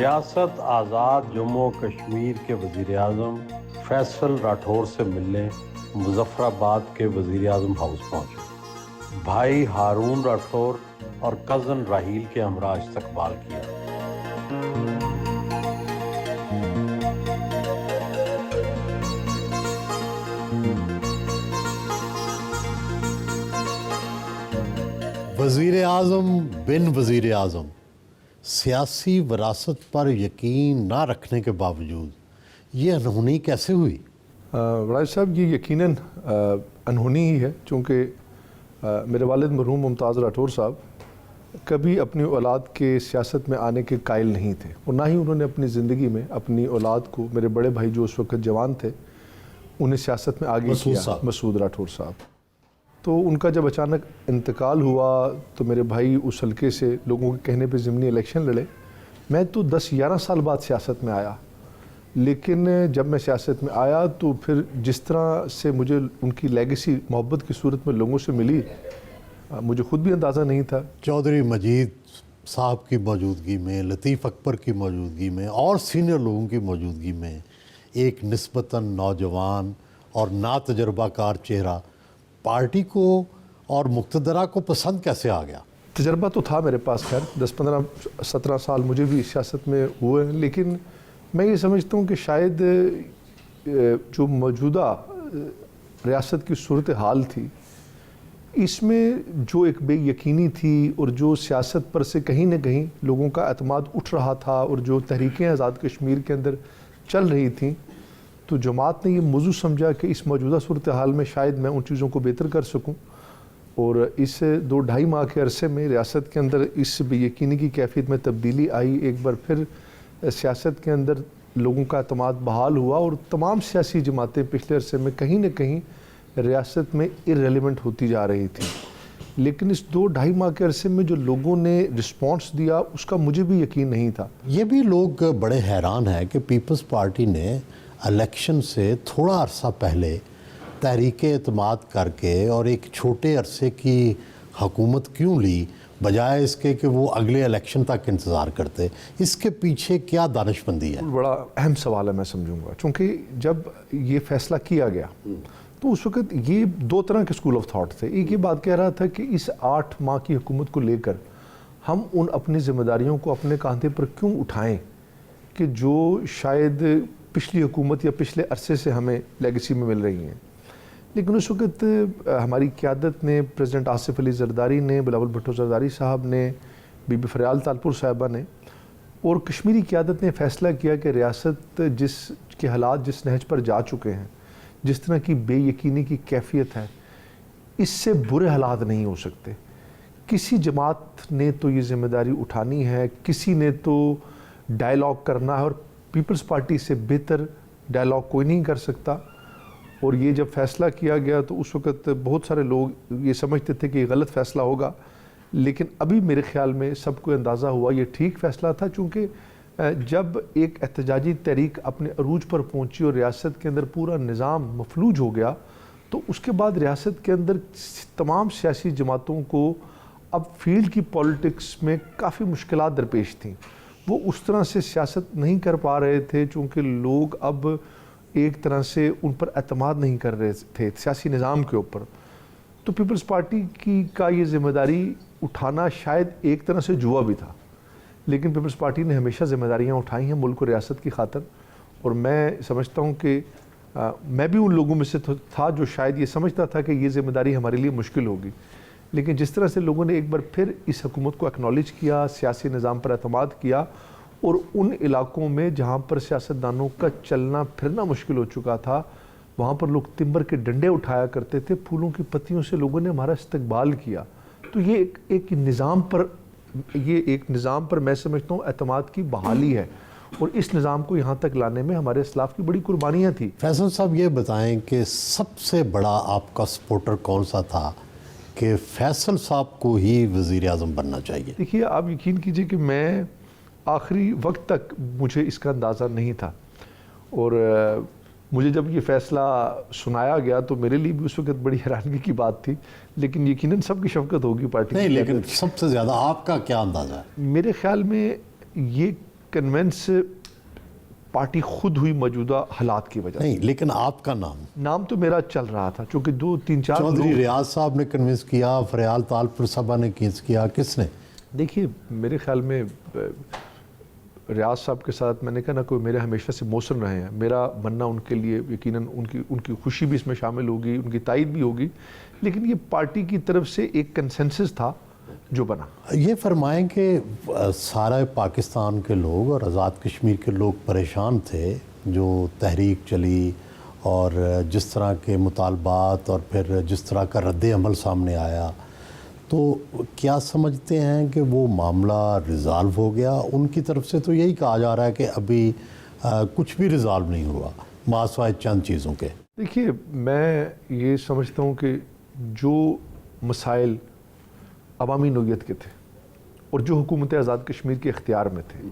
ریاست آزاد جموں و کشمیر کے وزیر اعظم فیصل راٹھور سے ملنے مظفر آباد کے وزیر اعظم ہاؤس پہنچے۔ بھائی ہارون راٹھور اور کزن راحیل کے ہمراہ استقبال کیا۔ وزیر اعظم بن وزیر اعظم سیاسی وراثت پر یقین نہ رکھنے کے باوجود یہ انہونی کیسے ہوئی؟ وراثت صاحب یہ یقیناً انہونی ہی ہے، چونکہ میرے والد مرحوم ممتاز راٹھور صاحب کبھی اپنی اولاد کے سیاست میں آنے کے قائل نہیں تھے، اور نہ ہی انہوں نے اپنی زندگی میں اپنی اولاد کو، میرے بڑے بھائی جو اس وقت جوان تھے، انہیں سیاست میں آگے کیا، مسعود راٹھور صاحب۔ تو ان کا جب اچانک انتقال ہوا تو میرے بھائی اس حلقے سے لوگوں کے کہنے پہ ضمنی الیکشن لڑے۔ میں تو 10-11 سال بعد سیاست میں آیا، لیکن جب میں سیاست میں آیا تو پھر جس طرح سے مجھے ان کی لیگیسی محبت کی صورت میں لوگوں سے ملی، مجھے خود بھی اندازہ نہیں تھا۔ چودھری مجید صاحب کی موجودگی میں، لطیف اکبر کی موجودگی میں اور سینئر لوگوں کی موجودگی میں ایک نسبتاً نوجوان اور ناتجربہ کار چہرہ پارٹی کو اور مقتدرہ کو پسند کیسے آ گیا؟ تجربہ تو تھا میرے پاس، خیر 10-15-17 سال مجھے بھی سیاست میں ہوئے ہیں، لیکن میں یہ سمجھتا ہوں کہ شاید جو موجودہ ریاست کی صورتحال تھی، اس میں جو ایک بے یقینی تھی اور جو سیاست پر سے کہیں نہ کہیں لوگوں کا اعتماد اٹھ رہا تھا اور جو تحریکیں آزاد کشمیر کے اندر چل رہی تھیں، تو جماعت نے یہ موضوع سمجھا کہ اس موجودہ صورتحال میں شاید میں ان چیزوں کو بہتر کر سکوں، اور اس 2-2.5 ماہ کے عرصے میں ریاست کے اندر اس بے یقینی کی کیفیت میں تبدیلی آئی۔ ایک بار پھر سیاست کے اندر لوگوں کا اعتماد بحال ہوا اور تمام سیاسی جماعتیں پچھلے عرصے میں کہیں نہ کہیں ریاست میں ارریلیونٹ ہوتی جا رہی تھیں، لیکن اس 2-2.5 ماہ کے عرصے میں جو لوگوں نے رسپانس دیا اس کا مجھے بھی یقین نہیں تھا۔ یہ بھی لوگ بڑے حیران ہیں کہ پیپلز پارٹی نے الیکشن سے تھوڑا عرصہ پہلے تحریک اعتماد کر کے اور ایک چھوٹے عرصے کی حکومت کیوں لی، بجائے اس کے کہ وہ اگلے الیکشن تک انتظار کرتے؟ اس کے پیچھے کیا دانش مندی ہے؟ بڑا اہم سوال ہے، میں سمجھوں گا، چونکہ جب یہ فیصلہ کیا گیا تو اس وقت یہ 2 طرح کے اسکول آف تھاٹ تھے۔ ایک یہ بات کہہ رہا تھا کہ اس 8 ماہ کی حکومت کو لے کر ہم ان اپنی ذمہ داریوں کو اپنے کاندھے پر کیوں اٹھائیں کہ جو شاید پچھلی حکومت یا پچھلے عرصے سے ہمیں لیگیسی میں مل رہی ہیں۔ لیکن اس وقت ہماری قیادت نے، پریزیڈنٹ آصف علی زرداری نے، بلاول بھٹو زرداری صاحب نے، بی بی فریال تالپور صاحبہ نے اور کشمیری قیادت نے فیصلہ کیا کہ ریاست جس کے حالات جس نہج پر جا چکے ہیں، جس طرح کی بے یقینی کی کیفیت ہے، اس سے برے حالات نہیں ہو سکتے۔ کسی جماعت نے تو یہ ذمہ داری اٹھانی ہے، کسی نے تو ڈائلاگ کرنا ہے، اور پیپلز پارٹی سے بہتر ڈائلاگ کوئی نہیں کر سکتا۔ اور یہ جب فیصلہ کیا گیا تو اس وقت بہت سارے لوگ یہ سمجھتے تھے کہ یہ غلط فیصلہ ہوگا، لیکن ابھی میرے خیال میں سب کو اندازہ ہوا یہ ٹھیک فیصلہ تھا، چونکہ جب ایک احتجاجی تحریک اپنے عروج پر پہنچی اور ریاست کے اندر پورا نظام مفلوج ہو گیا، تو اس کے بعد ریاست کے اندر تمام سیاسی جماعتوں کو اب فیلڈ کی پولیٹکس میں کافی مشکلات درپیش تھیں۔ وہ اس طرح سے سیاست نہیں کر پا رہے تھے، چونکہ لوگ اب ایک طرح سے ان پر اعتماد نہیں کر رہے تھے سیاسی نظام کے اوپر۔ تو پیپلز پارٹی کا یہ ذمہ داری اٹھانا شاید ایک طرح سے جوا بھی تھا، لیکن پیپلز پارٹی نے ہمیشہ ذمہ داریاں اٹھائی ہیں ملک و ریاست کی خاطر، اور میں سمجھتا ہوں کہ میں بھی ان لوگوں میں سے تھا جو شاید یہ سمجھتا تھا کہ یہ ذمہ داری ہمارے لیے مشکل ہوگی، لیکن جس طرح سے لوگوں نے ایک بار پھر اس حکومت کو اکنالج کیا، سیاسی نظام پر اعتماد کیا، اور ان علاقوں میں جہاں پر سیاستدانوں کا چلنا پھرنا مشکل ہو چکا تھا، وہاں پر لوگ تمبر کے ڈنڈے اٹھایا کرتے تھے، پھولوں کی پتیوں سے لوگوں نے ہمارا استقبال کیا۔ تو یہ ایک نظام پر میں سمجھتا ہوں اعتماد کی بحالی ہے، اور اس نظام کو یہاں تک لانے میں ہمارے اسلاف کی بڑی قربانیاں تھیں۔ فیصل صاحب یہ بتائیں کہ سب سے بڑا آپ کا سپورٹر کون سا تھا کہ فیصل صاحب کو ہی وزیر اعظم بننا چاہیے؟ دیکھیے، آپ یقین کیجئے کہ میں آخری وقت تک مجھے اس کا اندازہ نہیں تھا، اور مجھے جب یہ فیصلہ سنایا گیا تو میرے لیے بھی اس وقت بڑی حیرانگی کی بات تھی، لیکن یقیناً سب کی شفقت ہوگی پارٹی نہیں، لیکن سب سے زیادہ آپ کا کیا اندازہ ہے؟ میرے خیال میں یہ کنونس پارٹی خود ہوئی موجودہ حالات کی وجہ سے. نہیں لیکن آپ کا نام تو میرا چل رہا تھا چونکہ 2-3-4 چودھری ریاض صاحب نے کنونس کیا, فریال تالپور صاحبہ نے کیا, کس نے؟ دیکھیے میرے خیال میں ریاض صاحب کے ساتھ میں نے کہا نا کوئی میرے ہمیشہ سے موسن رہے ہیں, میرا بننا ان کے لیے یقیناً ان کی خوشی بھی اس میں شامل ہوگی, ان کی تائید بھی ہوگی, لیکن یہ پارٹی کی طرف سے ایک کنسنسس تھا جو بنا. یہ فرمائیں کہ سارا پاکستان کے لوگ اور آزاد کشمیر کے لوگ پریشان تھے جو تحریک چلی اور جس طرح کے مطالبات اور پھر جس طرح کا رد عمل سامنے آیا, تو کیا سمجھتے ہیں کہ وہ معاملہ ریزالو ہو گیا؟ ان کی طرف سے تو یہی کہا جا رہا ہے کہ ابھی کچھ بھی ریزالو نہیں ہوا ماسوائے چند چیزوں کے. دیکھیے میں یہ سمجھتا ہوں کہ جو مسائل عوامی نوعیت کے تھے اور جو حکومت آزاد کشمیر کے اختیار میں تھے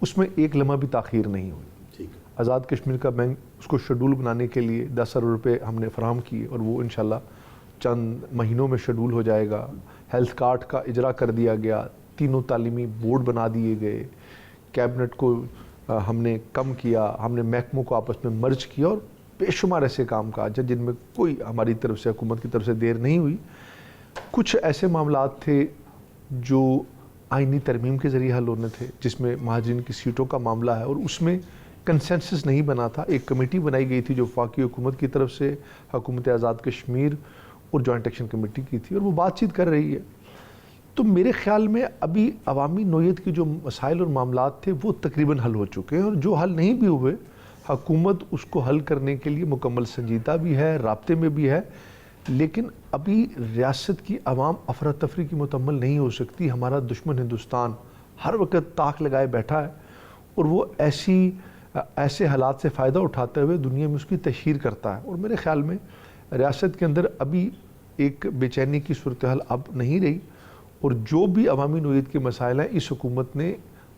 اس میں ایک لمحہ بھی تاخیر نہیں ہوئی. آزاد کشمیر کا بینک اس کو شیڈول بنانے کے لیے 10 ارب روپے ہم نے فراہم کیے اور وہ انشاءاللہ چند مہینوں میں شیڈول ہو جائے گا. ہیلتھ کارڈ کا اجرا کر دیا گیا, 3 تعلیمی بورڈ بنا دیے گئے, کیبنٹ کو ہم نے کم کیا, ہم نے محکموں کو آپس میں مرج کیا اور بے شمار ایسے کام کاج ہیں جن میں کوئی ہماری طرف سے حکومت کی طرف سے دیر نہیں ہوئی. کچھ ایسے معاملات تھے جو آئینی ترمیم کے ذریعے حل ہونے تھے جس میں مہاجرین کی سیٹوں کا معاملہ ہے اور اس میں کنسنسس نہیں بنا تھا. ایک کمیٹی بنائی گئی تھی جو وفاقی حکومت کی طرف سے حکومت آزاد کشمیر اور جوائنٹ ایکشن کمیٹی کی تھی اور وہ بات چیت کر رہی ہے. تو میرے خیال میں ابھی عوامی نوعیت کے جو مسائل اور معاملات تھے وہ تقریباً حل ہو چکے ہیں اور جو حل نہیں بھی ہوئے حکومت اس کو حل کرنے کے لیے مکمل سنجیدہ بھی ہے, رابطے میں بھی ہے, لیکن ابھی ریاست کی عوام افراتفری کی مکمل نہیں ہو سکتی. ہمارا دشمن ہندوستان ہر وقت طاق لگائے بیٹھا ہے اور وہ ایسے حالات سے فائدہ اٹھاتے ہوئے دنیا میں اس کی تشہیر کرتا ہے اور میرے خیال میں ریاست کے اندر ابھی ایک بے چینی کی صورتحال اب نہیں رہی اور جو بھی عوامی نوعیت کے مسائل ہیں اس حکومت نے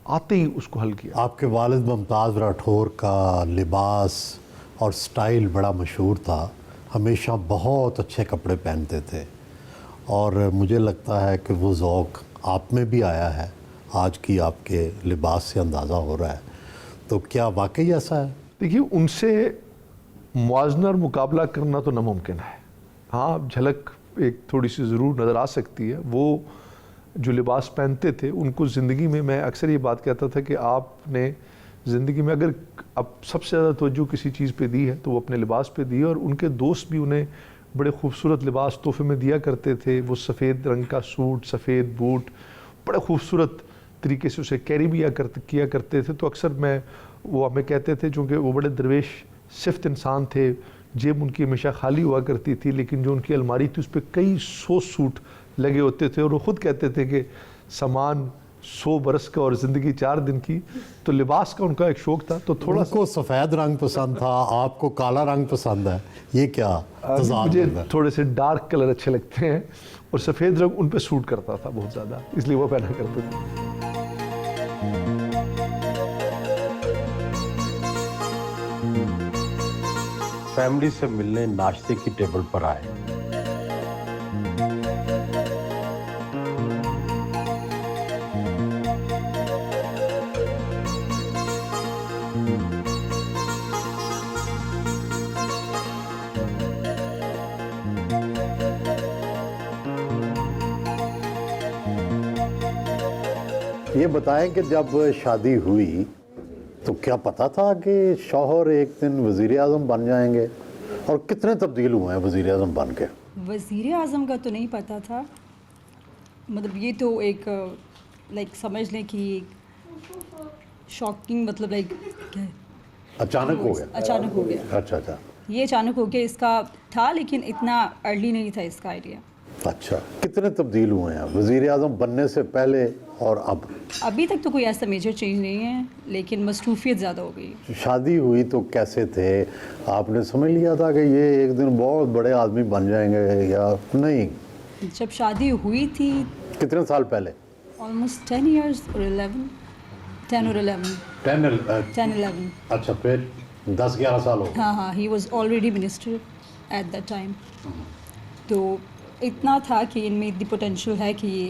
آتے ہی اس کو حل کیا. آپ کے والد ممتاز راٹھور کا لباس اور سٹائل بڑا مشہور تھا, ہمیشہ بہت اچھے کپڑے پہنتے تھے اور مجھے لگتا ہے کہ وہ ذوق آپ میں بھی آیا ہے, آج کی آپ کے لباس سے اندازہ ہو رہا ہے. تو کیا واقعی ایسا ہے؟ دیکھیے ان سے موازنہ اور مقابلہ کرنا تو ناممکن ہے. ہاں جھلک ایک تھوڑی سی ضرور نظر آ سکتی ہے. وہ جو لباس پہنتے تھے ان کو زندگی میں اکثر یہ بات کہتا تھا کہ آپ نے زندگی میں اگر اب سب سے زیادہ توجہ کسی چیز پہ دی ہے تو وہ اپنے لباس پہ دی ہے اور ان کے دوست بھی انہیں بڑے خوبصورت لباس تحفے میں دیا کرتے تھے. وہ سفید رنگ کا سوٹ, سفید بوٹ, بڑے خوبصورت طریقے سے اسے کیری بھی کیا کرتے تھے. تو اکثر وہ ہمیں کہتے تھے چونکہ وہ بڑے درویش صفت انسان تھے, جیب ان کی ہمیشہ خالی ہوا کرتی تھی لیکن جو ان کی الماری تھی اس پہ کئی 100 سوٹ لگے ہوتے تھے اور وہ خود کہتے تھے کہ سامان 100 برس کا اور زندگی 4 دن کی. تو لباس کا ان کا ایک شوق تھا. تو تھوڑا کو سفید رنگ پسند تھا, آپ کو کالا رنگ پسند ہے, یہ کیا تضاد؟ مجھے تھوڑے سے ڈارک کلر اچھے لگتے ہیں اور سفید رنگ ان پہ سوٹ کرتا تھا بہت زیادہ, اس لیے وہ پہنا کرتے تھے. فیملی سے ملنے ناشتے کی ٹیبل پر آئے. یہ بتائیں کہ جب شادی ہوئی تو کیا پتا تھا کہ شوہر ایک دن وزیر اعظم بن جائیں گے, اور کتنے تبدیل ہوئے ہیں وزیر اعظم بن کے؟ وزیر اعظم کا تو نہیں پتہ تھا, مطلب یہ تو ایک لائک سمجھ لیں کہ شاکنگ, مطلب لائک کیا ہے, اچانک ہو گیا. اچانک ہو گیا. اچھا یہ اچانک ہو گیا, اس کا تھا لیکن اتنا ارلی نہیں تھا اس کا آئیڈیا. اچھا, کتنے تبدیل ہوئے ہیں وزیر اعظم بننے سے پہلے اور اب؟ ابھی تک تو کوئی ایسا میجر چینج نہیں ہے لیکن مصروفیت زیادہ ہو گئی. شادی ہوئی تو کیسے تھے؟ آپ نے سمجھ لیا تھا کہ یہ ایک دن بہت بڑے آدمی بن جائیں گے یا نہیں؟ جب شادی ہوئی تھی کتنے سال پہلے؟ Almost 10 years or 11. 10 or 11. 10-11. اچھا, پھر 10-11 سال ہو گئے. ہاں, he was already minister at that time. تو اتنا تھا کہ ان میں اتنی پوٹینشیل ہے کہ یہ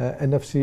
NFC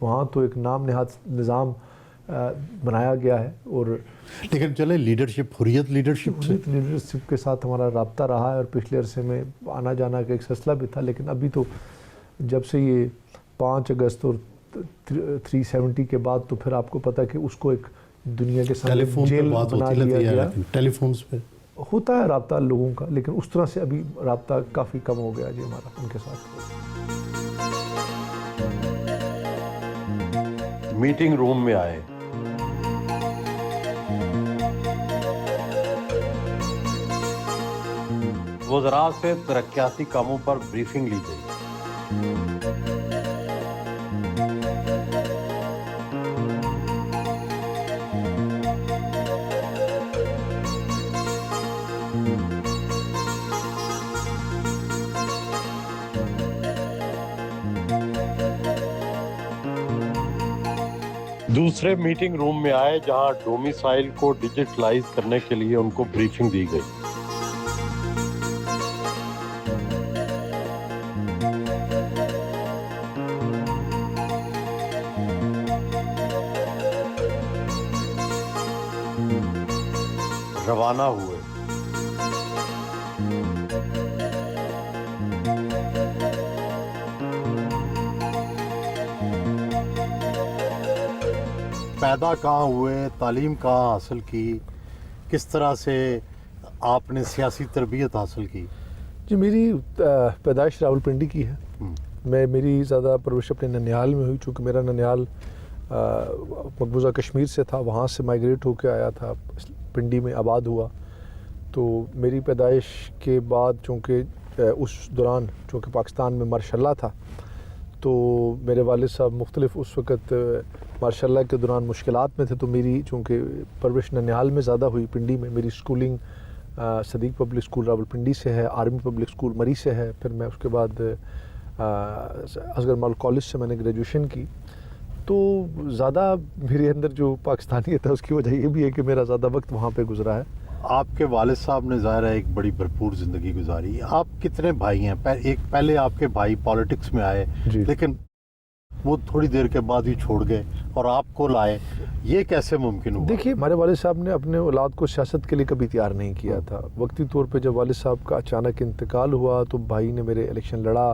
وہاں تو ایک نام نہاد نظام بنایا گیا ہے، اور لیکن چلے لیڈرشپ، حریت لیڈرشپ سے لیڈرشپ کے ساتھ ہمارا رابطہ رہا ہے، اور پچھلے عرصے میں آنا جانا کا ایک سلسلہ بھی تھا، لیکن ابھی تو جب سے یہ 5 اگست اور 370 کے بعد تو پھر آپ کو پتہ ہے کہ اس کو ایک دنیا کے ٹیلی سامنے فون پہ جیل بات بنا ہوتی دیا رہتی ہے، گیا. لیکن ٹیلی فونز پہ ہوتا ہے رابطہ لوگوں کا، لیکن اس طرح سے ابھی رابطہ کافی کم ہو گیا جی ہمارا ان کے ساتھ. میٹنگ روم میں آئے، وزراء سے ترقیاتی کاموں پر بریفنگ لی گئی. دوسرے میٹنگ روم میں آئے جہاں ڈومیسائل کو ڈیجیٹلائز کرنے کے لیے ان کو بریفنگ دی گئی. روانہ ہوئے. پیدا کہاں ہوئے، تعلیم کہاں حاصل کی، کس طرح سے آپ نے سیاسی تربیت حاصل کی؟ جی میری پیدائش راول پنڈی کی ہے. میری زیادہ پرورش اپنے ننیال میں ہوئی، چونکہ میرا ننیال مقبوضہ کشمیر سے تھا، وہاں سے مائیگریٹ ہو کے آیا تھا، پنڈی میں آباد ہوا. تو میری پیدائش کے بعد چونکہ اس دوران چونکہ پاکستان میں مارشاء اللہ تھا، تو میرے والد صاحب مختلف اس وقت مارشاء اللہ کے دوران مشکلات میں تھے. تو میری چونکہ پرورش ننیال میں زیادہ ہوئی، پنڈی میں. میری سکولنگ صدیق پبلک سکول راول پنڈی سے ہے، آرمی پبلک سکول مری سے ہے. پھر میں اس کے بعد اصغر مال کالج سے میں نے گریجویشن کی. تو زیادہ میرے اندر جو پاکستانیت ہے اس کی وجہ یہ بھی ہے کہ میرا زیادہ وقت وہاں پہ گزرا ہے. آپ کے والد صاحب نے ظاہر ہے ایک بڑی بھرپور زندگی گزاری. آپ کتنے بھائی ہیں؟ پہلے آپ کے بھائی پالیٹکس میں آئے جی. لیکن وہ تھوڑی دیر کے بعد ہی چھوڑ گئے اور آپ کو لائے، یہ کیسے ممکن ہوا؟ دیکھیے ہمارے والد صاحب نے اپنے اولاد کو سیاست کے لیے کبھی تیار نہیں کیا تھا. وقتی طور پہ جب والد صاحب کا اچانک انتقال ہوا تو بھائی نے میرے الیکشن لڑا،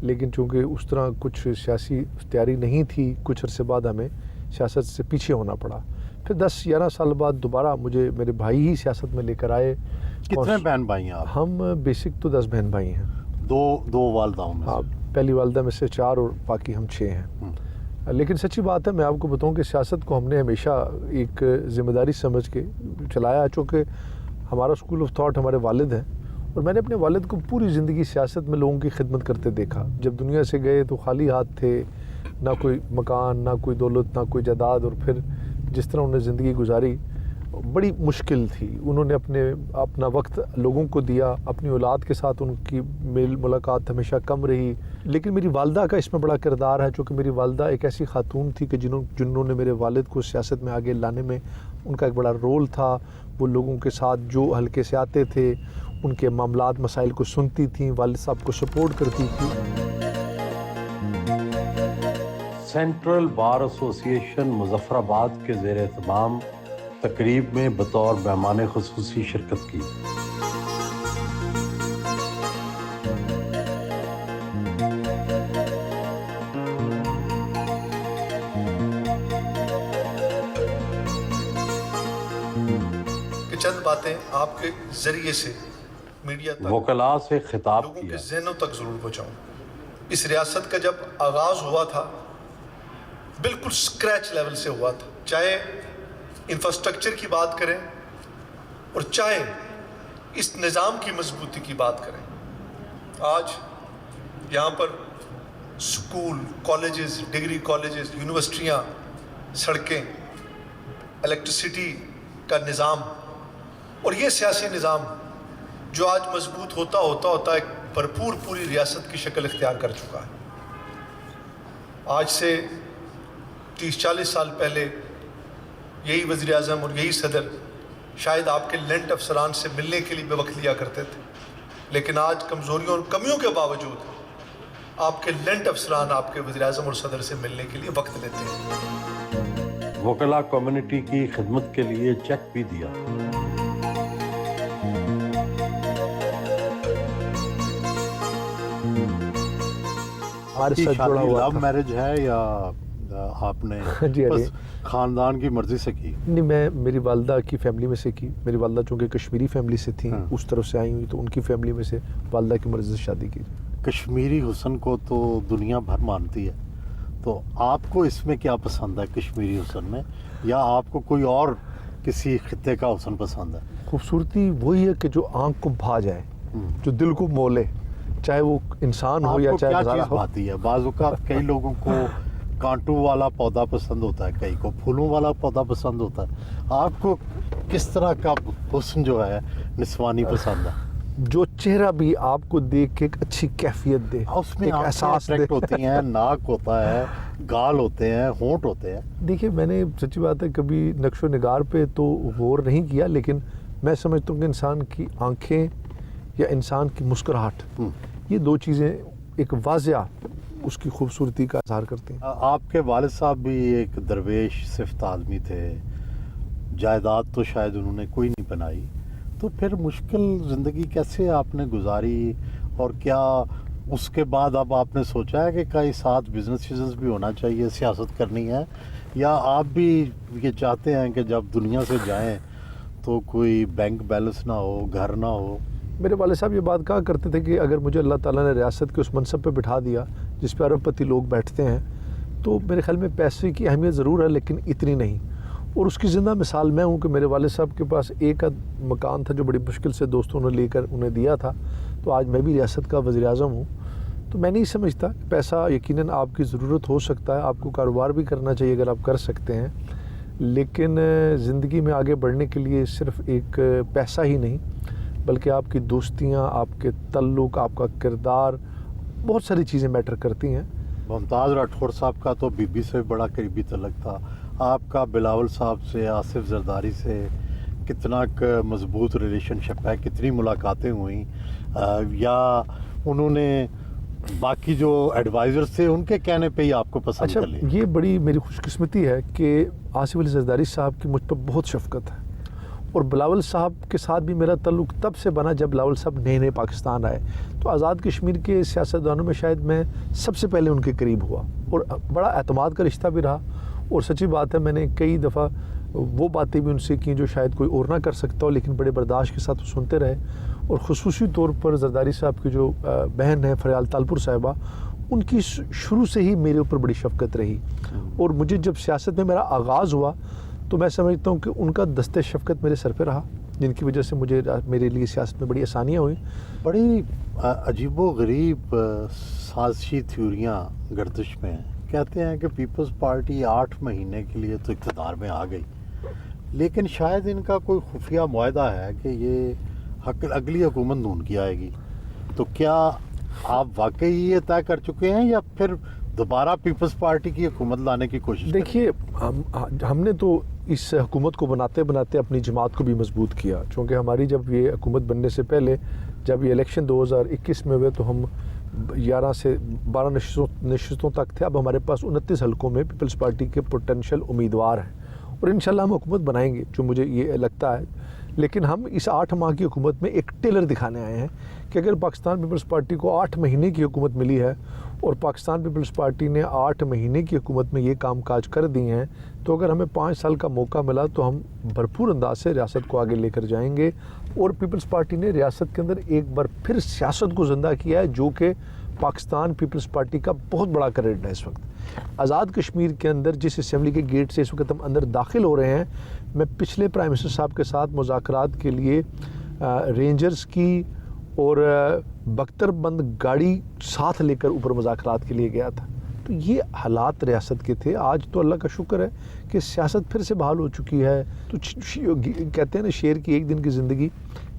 لیکن چونکہ اس طرح کچھ سیاسی تیاری نہیں تھی، کچھ عرصے بعد ہمیں سیاست سے پیچھے ہونا پڑا. پھر 10-11 سال بعد دوبارہ مجھے میرے بھائی ہی سیاست میں لے کر آئے. کتنے بہن بھائی ہیں آپ؟ ہم بیسک تو 10 بہن بھائی ہیں. دو والدہوں میں ہاں، پہلی والدہ میں سے 4 اور باقی ہم 6 ہیں. لیکن سچی بات ہے، میں آپ کو بتاؤں کہ سیاست کو ہم نے ہمیشہ ایک ذمہ داری سمجھ کے چلایا، چونکہ ہمارا اسکول آف تھاٹ ہمارے والد ہیں، اور میں نے اپنے والد کو پوری زندگی سیاست میں لوگوں کی خدمت کرتے دیکھا. جب دنیا سے گئے تو خالی ہاتھ تھے، نہ کوئی مکان، نہ کوئی دولت، نہ کوئی جائیداد، اور پھر جس طرح انہوں نے زندگی گزاری بڑی مشکل تھی. انہوں نے اپنا وقت لوگوں کو دیا، اپنی اولاد کے ساتھ ان کی میل ملاقات ہمیشہ کم رہی. لیکن میری والدہ کا اس میں بڑا کردار ہے، چونکہ میری والدہ ایک ایسی خاتون تھی کہ جنہوں نے میرے والد کو سیاست میں آگے لانے میں ان کا ایک بڑا رول تھا. وہ لوگوں کے ساتھ جو حلقے سے آتے تھے ان کے معاملات مسائل کو سنتی تھیں، والد صاحب کو سپورٹ کرتی تھی. سینٹرل بار ایسوسی ایشن مظفر آباد کے زیر اہتمام تقریب میں بطور مہمان خصوصی شرکت کی. کہ چند باتیں آپ کے ذریعے سے میڈیا تک وکلاء سے خطاب لوگوں کیا. کے ذہنوں تک ضرور پہنچاؤں. اس ریاست کا جب آغاز ہوا تھا بالکل سکریچ لیول سے ہوا تھا، چاہے انفراسٹرکچر کی بات کریں اور چاہے اس نظام کی مضبوطی کی بات کریں. آج یہاں پر سکول، کالجز، ڈگری کالجز، یونیورسٹیاں، سڑکیں، الیکٹریسٹی کا نظام اور یہ سیاسی نظام جو آج مضبوط ہوتا ایک بھرپور پوری ریاست کی شکل اختیار کر چکا ہے. آج سے 30-40 سال پہلے یہی وزیر اعظم اور یہی صدر شاید آپ کے لینڈ افسران سے ملنے کے لیے بے وقت لیا کرتے تھے، لیکن آج کمزوریوں اور کمیوں کے باوجود آپ کے لینڈ افسران آپ کے وزیر اعظم اور صدر سے ملنے کے لیے وقت لیتے ہیں. وکلا کمیونٹی کی خدمت کے لیے چیک بھی دیا. ہمارے ساتھ جڑا ہوا لو تھا. میرج ہے یا آپ نے جی بس خاندان کی مرضی سے کی؟ نہیں، میں میری والدہ کی فیملی میں سے کی. میری والدہ چونکہ کشمیری فیملی سے تھیں، اس طرف سے آئی ہوئی، تو ان کی فیملی میں سے والدہ کی مرضی سے شادی کی. کشمیری حسن کو تو دنیا بھر مانتی ہے، تو آپ کو اس میں کیا پسند ہے کشمیری حسن میں، یا آپ کو کوئی اور کسی خطے کا حسن پسند ہے؟ خوبصورتی وہی ہے کہ جو آنکھ کو بھا جائے، جو دل کو مولے، چاہے وہ انسان ہو یا چاہے کیا نظارہ چیز ہو. بھاتی ہے؟ بعض اوقات کئی لوگوں کو کانٹوں والا پودا پسند ہوتا ہے، کئی کو پھولوں والا پودا پسند ہوتا ہے. آپ کو کس طرح کا حسن جو ہے نسوانی پسند ہے؟ جو چہرہ بھی آپ کو دیکھ کے ایک اچھی کیفیت دے، اس میں ایک احساس دے. اٹریکٹ ہوتی ہیں، ناک ہوتا ہے، گال ہوتے ہیں، ہونٹ ہوتے ہیں. دیکھیے، میں نے سچی بات ہے کبھی نقش و نگار پہ تو غور نہیں کیا، لیکن میں سمجھتا ہوں کہ انسان کی آنکھیں یا انسان کی مسکراہٹ، یہ دو چیزیں ایک واضح اس کی خوبصورتی کا اظہار کرتی ہیں. آپ کے والد صاحب بھی ایک درویش صفت آدمی تھے، جائیداد تو شاید انہوں نے کوئی نہیں بنائی، تو پھر مشکل زندگی کیسے آپ نے گزاری؟ اور کیا اس کے بعد اب آپ نے سوچا ہے کہ کئی ساتھ بزنس بھی ہونا چاہیے، سیاست کرنی ہے، یا آپ بھی یہ چاہتے ہیں کہ جب دنیا سے جائیں تو کوئی بینک بیلنس نہ ہو، گھر نہ ہو؟ میرے والد صاحب یہ بات کہا کرتے تھے کہ اگر مجھے اللہ تعالیٰ نے ریاست کے اس منصب پہ بٹھا دیا جس پہ ارب پتی لوگ بیٹھتے ہیں، تو میرے خیال میں پیسے کی اہمیت ضرور ہے لیکن اتنی نہیں. اور اس کی زندہ مثال میں ہوں کہ میرے والد صاحب کے پاس ایک مکان تھا جو بڑی مشکل سے دوستوں نے لے کر انہیں دیا تھا. تو آج میں بھی ریاست کا وزیر اعظم ہوں. تو میں نہیں سمجھتا کہ پیسہ یقیناً آپ کی ضرورت ہو سکتا ہے، آپ کو کاروبار بھی کرنا چاہیے اگر آپ کر سکتے ہیں، لیکن زندگی میں آگے بڑھنے کے لیے صرف ایک پیسہ ہی نہیں بلکہ آپ کی دوستیاں، آپ کے تعلق، آپ کا کردار، بہت ساری چیزیں میٹر کرتی ہیں. ممتاز راٹھور صاحب کا تو بی بی سے بڑا قریبی تعلق تھا. آپ کا بلاول صاحب سے، آصف زرداری سے کتنا مضبوط ریلیشن شپ ہے؟ کتنی ملاقاتیں ہوئیں؟ یا انہوں نے باقی جو ایڈوائزرز تھے ان کے کہنے پہ ہی آپ کو پسند اچھا، کر لیا؟ یہ بڑی میری خوش قسمتی ہے کہ آصف علی زرداری صاحب کی مجھ پر بہت شفقت ہے. اور بلاول صاحب کے ساتھ بھی میرا تعلق تب سے بنا جب بلاول صاحب نئے پاکستان آئے. تو آزاد کشمیر کے سیاستدانوں میں شاید میں سب سے پہلے ان کے قریب ہوا، اور بڑا اعتماد کا رشتہ بھی رہا. اور سچی بات ہے، میں نے کئی دفعہ وہ باتیں بھی ان سے کی جو شاید کوئی اور نہ کر سکتا ہو، لیکن بڑے برداشت کے ساتھ وہ سنتے رہے. اور خصوصی طور پر زرداری صاحب کی جو بہن ہے فریال تالپور صاحبہ، ان کی شروع سے ہی میرے اوپر بڑی شفقت رہی. اور مجھے جب سیاست میں میرا آغاز ہوا تو میں سمجھتا ہوں کہ ان کا دست شفقت میرے سر پہ رہا، جن کی وجہ سے میرے لیے سیاست میں بڑی آسانیاں ہوئیں. بڑی عجیب و غریب سازشی تھیوریاں گردش میں ہیں. کہتے ہیں کہ پیپلز پارٹی 8 مہینے کے لیے تو اقتدار میں آ گئی، لیکن شاید ان کا کوئی خفیہ معاہدہ ہے کہ یہ اگلی حکومت نون کی آئے گی. تو کیا آپ واقعی یہ طے کر چکے ہیں یا پھر دوبارہ پیپلز پارٹی کی حکومت لانے کی کوشش؟ دیکھیے، ہم نے تو اس حکومت کو بناتے بناتے اپنی جماعت کو بھی مضبوط کیا، چونکہ ہماری جب یہ حکومت بننے سے پہلے جب یہ الیکشن 2021 میں ہوئے تو ہم 11 سے 12 نشستوں تک تھے. اب ہمارے پاس 29 حلقوں میں پیپلز پارٹی کے پوٹینشیل امیدوار ہیں، اور انشاءاللہ ہم حکومت بنائیں گے جو مجھے یہ لگتا ہے. لیکن ہم اس 8 ماہ کی حکومت میں ایک ٹیلر دکھانے آئے ہیں کہ اگر پاکستان پیپلز پارٹی کو 8 مہینے کی حکومت ملی ہے اور پاکستان پیپلز پارٹی نے 8 مہینے کی حکومت میں یہ کام کاج کر دی ہیں، تو اگر ہمیں 5 سال کا موقع ملا تو ہم بھرپور انداز سے ریاست کو آگے لے کر جائیں گے. اور پیپلز پارٹی نے ریاست کے اندر ایک بار پھر سیاست کو زندہ کیا ہے، جو کہ پاکستان پیپلز پارٹی کا بہت بڑا کریڈٹ ہے. اس وقت آزاد کشمیر کے اندر جس اسمبلی کے گیٹ سے اس وقت ہم اندر داخل ہو رہے ہیں، میں پچھلے پرائم منسٹر صاحب کے ساتھ مذاکرات کے لیے رینجرز کی اور بختر بند گاڑی ساتھ لے کر اوپر مذاکرات کے لیے گیا تھا. تو یہ حالات ریاست کے تھے. آج تو اللہ کا شکر ہے کہ سیاست پھر سے بحال ہو چکی ہے. تو کہتے ہیں نا، شیر کی 1 دن کی زندگی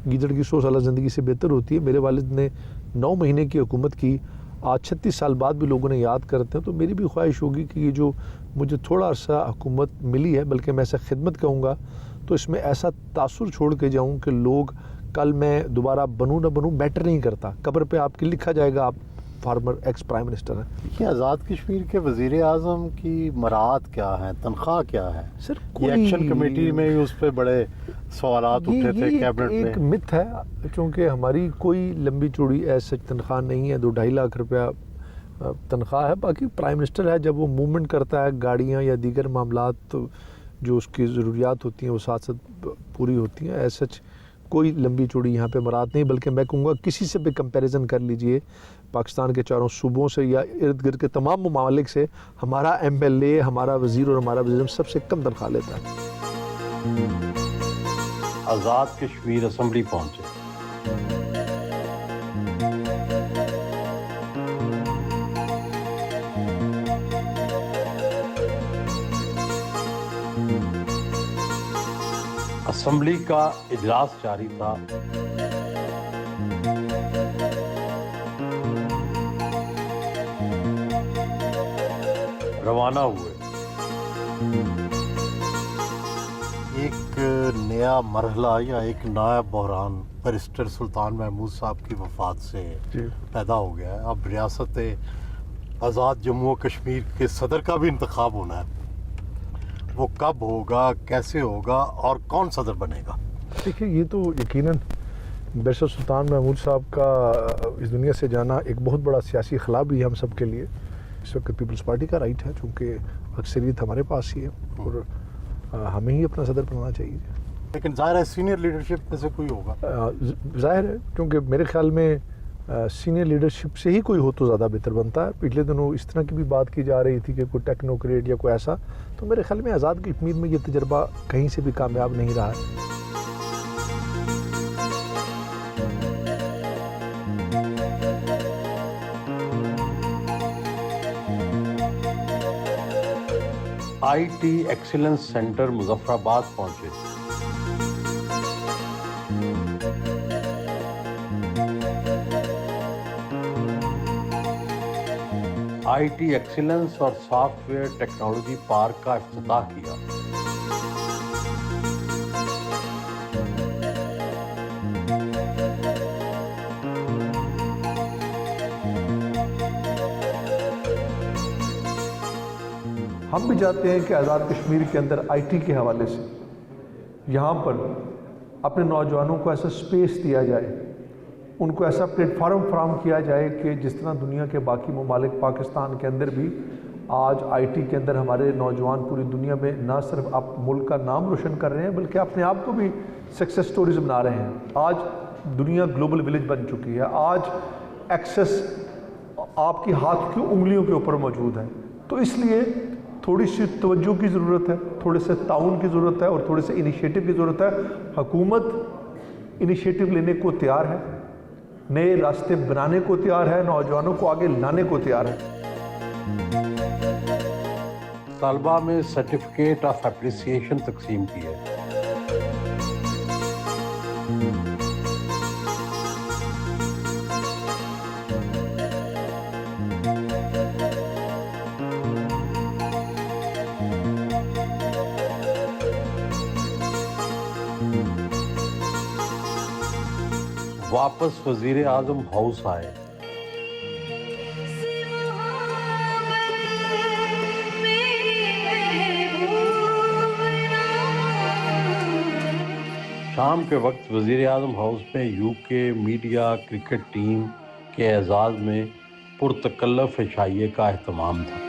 گیدڑ کی 100 سالہ زندگی سے بہتر ہوتی ہے. میرے والد نے 9 مہینے کی حکومت کی، آج 36 سال بعد بھی لوگوں نے یاد کرتے ہیں. تو میری بھی خواہش ہوگی کہ یہ جو مجھے تھوڑا عرصہ حکومت ملی ہے، بلکہ میں اسے خدمت کہوں گا، تو اس میں ایسا تاثر چھوڑ کے جاؤں کہ لوگ کل میں دوبارہ بنوں نہ بنوں میٹر نہیں کرتا. قبر پہ آپ کی لکھا جائے گا آپ فارمر ایکس پرائم منسٹر ہیں. یہ آزاد کشمیر کے وزیر اعظم کی مراعات کیا ہیں, تنخواہ کیا ہے؟ سر یہ ایکشن کمیٹی میں اس پہ بڑے سوالات اٹھے تھے کیبنٹ میں. ایک مت ہے, چونکہ ہماری کوئی لمبی چوڑی ایسا تنخواہ نہیں ہے, 2-2.5 لاکھ روپیہ تنخواہ ہے. باقی پرائم منسٹر ہے, جب وہ موومنٹ کرتا ہے گاڑیاں یا دیگر معاملات جو اس کی ضروریات ہوتی ہیں وہ ساتھ ساتھ پوری ہوتی ہیں. ایز سچ کوئی لمبی چوڑی یہاں پہ مراد نہیں, بلکہ میں کہوں گا کسی سے بھی کمپیریزن کر لیجئے پاکستان کے 4 صوبوں سے یا ارد گرد کے تمام ممالک سے, ہمارا MLA, ہمارا وزیر اور ہمارا وزیر سب سے کم تنخواہ لیتا ہے. آزاد کشمیر اسمبلی پہنچے. اسمبلی کا اجلاس جاری تھا. روانہ ہوئے. ایک نیا مرحلہ یا ایک نیا بحران بیرسٹر سلطان محمود صاحب کی وفات سے پیدا ہو گیا ہے. اب ریاست آزاد جموں و کشمیر کے صدر کا بھی انتخاب ہونا ہے. وہ کب ہوگا, کیسے ہوگا اور کون صدر بنے گا؟ دیکھیے یہ تو یقیناً بیرسٹر سلطان محمود صاحب کا اس دنیا سے جانا ایک بہت بڑا سیاسی خلا بھی ہے ہم سب کے لیے. اس وقت پیپلز پارٹی کا رائٹ ہے, چونکہ اکثریت ہمارے پاس ہی ہے اور ہمیں ہی اپنا صدر بنانا چاہیے. لیکن ظاہر ہے سینئر لیڈرشپ میں سے کوئی ہوگا. ظاہر ہے, کیونکہ میرے خیال میں سینئر لیڈرشپ سے ہی کوئی ہو تو زیادہ بہتر بنتا ہے. پچھلے دنوں اس طرح کی بھی بات کی جا رہی تھی کہ کوئی ٹیکنوکریٹ یا کوئی ایسا, تو میرے خیال میں آزاد کشمیر میں یہ تجربہ کہیں سے بھی کامیاب نہیں رہا ہے. IT ایکسیلنس سینٹر مظفر آباد پہنچے. IT ایکسیلنس اور سافٹ ویئر ٹیکنالوجی پارک کا افتتاح کیا. ہم بھی چاہتے ہیں کہ آزاد کشمیر کے اندر IT کے حوالے سے یہاں پر اپنے نوجوانوں کو ایسا سپیس دیا جائے, ان کو ایسا پلیٹ فارم فراہم کیا جائے کہ جس طرح دنیا کے باقی ممالک پاکستان کے اندر بھی آج IT کے اندر ہمارے نوجوان پوری دنیا میں نہ صرف آپ ملک کا نام روشن کر رہے ہیں بلکہ اپنے آپ کو بھی سکسیس سٹوریز بنا رہے ہیں. آج دنیا گلوبل ولیج بن چکی ہے. آج ایکسیس آپ کی ہاتھ کی انگلیوں کے اوپر موجود ہے. تو اس لیے تھوڑی سی توجہ کی ضرورت ہے, تھوڑے سے تعاون کی ضرورت ہے اور تھوڑے سے انیشیٹو کی ضرورت ہے. حکومت انیشیٹو لینے کو تیار ہے, نئے راستے بنانے کو تیار ہے, نوجوانوں کو آگے لانے کو تیار ہے. طلبہ میں سرٹیفکیٹ آف اپریسیشن تقسیم کیے. واپس وزیر اعظم ہاؤس آئے. شام کے وقت وزیر اعظم ہاؤس میں UK میڈیا کرکٹ ٹیم کے اعزاز میں پرتکلف عشائیے کا اہتمام تھا.